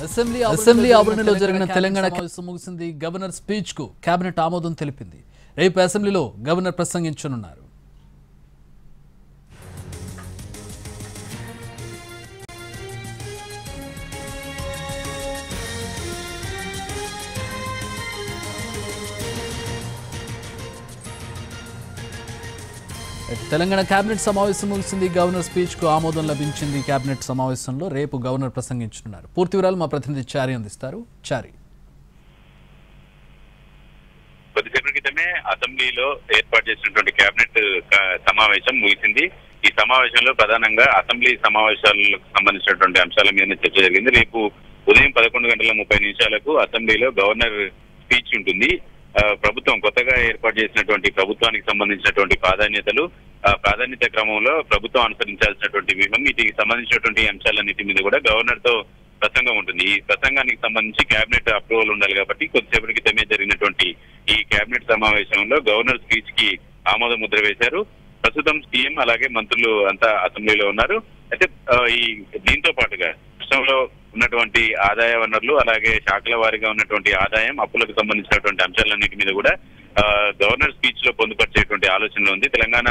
Assembly ఆవరణలో జరిగిన తెలంగాణ సమావేశం ముగిసింది. గవర్నర్ స్పీచ్ కు కేబినెట్ ఆమోదం తెలిపింది. రేపు అసెంబ్లీలో గవర్నర్ ప్రసంగించనున్నారు. తెలంగాణ కేబినెట్ సమావేశం ముగిసింది. గవర్నర్ స్పీచ్ కు ఆమోదం లభించింది. కేబినెట్ సమావేశంలో రేపు గవర్నర్ ప్రసంగించనున్నారు. పూర్తి వివరాలు మా ప్రతినిధి చారి అందిస్తారు. చారి, కొద్దిసేపటి క్రితమే అసెంబ్లీలో ఏర్పాటు చేసినటువంటి కేబినెట్ సమావేశం ముగిసింది. ఈ సమావేశంలో ప్రధానంగా అసెంబ్లీ సమావేశాలకు సంబంధించినటువంటి అంశాల మీద చర్చ జరిగింది. రేపు ఉదయం 11:30 అసెంబ్లీలో గవర్నర్ స్పీచ్ ఉంటుంది. ప్రభుత్వం కొత్తగా ఏర్పాటు చేసినటువంటి ప్రభుత్వానికి సంబంధించినటువంటి ప్రాధాన్యత క్రమంలో ప్రభుత్వం అనుసరించాల్సినటువంటి వ్యూహం, వీటికి సంబంధించినటువంటి అంశాలన్నిటి మీద కూడా గవర్నర్ తో ప్రసంగం ఉంటుంది. ఈ ప్రసంగానికి సంబంధించి కేబినెట్ అప్రూవల్ ఉండాలి కాబట్టి కొద్దిసేపటి క్రితమే జరిగినటువంటి ఈ కేబినెట్ సమావేశంలో గవర్నర్ స్పీచ్ కి ఆమోద ముద్ర వేశారు. ప్రస్తుతం సీఎం అలాగే మంత్రులు అంతా అసెంబ్లీలో ఉన్నారు. అయితే ఈ దీంతో పాటుగా రాష్ట్రంలో ఉన్నటువంటి ఆదాయ వనరులు అలాగే శాఖల వారీగా ఉన్నటువంటి ఆదాయం, అప్పులకు సంబంధించినటువంటి అంశాలన్నిటి మీద కూడా గవర్నర్ స్పీచ్ లో పొందుపరిచేటువంటి ఆలోచనలు ఉంది. తెలంగాణ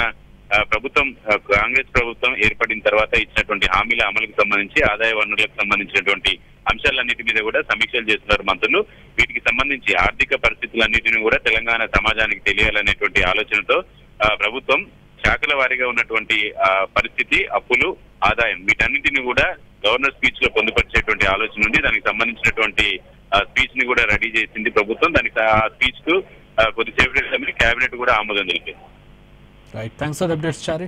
ప్రభుత్వం, కాంగ్రెస్ ప్రభుత్వం ఏర్పడిన తర్వాత ఇచ్చినటువంటి హామీల అమలుకు సంబంధించి ఆదాయ వనరులకు సంబంధించినటువంటి అంశాలన్నిటి మీద కూడా సమీక్షలు చేస్తున్నారు మంత్రులు. వీటికి సంబంధించి ఆర్థిక పరిస్థితులన్నిటిని కూడా తెలంగాణ సమాజానికి తెలియాలనేటువంటి ఆలోచనతో ప్రభుత్వం శాఖల వారీగా ఉన్నటువంటి పరిస్థితి, అప్పులు, ఆదాయం వీటన్నింటినీ కూడా గవర్నర్ స్పీచ్ లో పొందుపరిచేటువంటి ఆలోచన ఉంది. దానికి సంబంధించినటువంటి స్పీచ్ ని కూడా రెడీ చేసింది ప్రభుత్వం. దానికి ఆ స్పీచ్ కు కొద్దిసేపటి క్యాబినెట్ కూడా ఆమోదం తెలిపింది. Right, thanks for the updates Chari.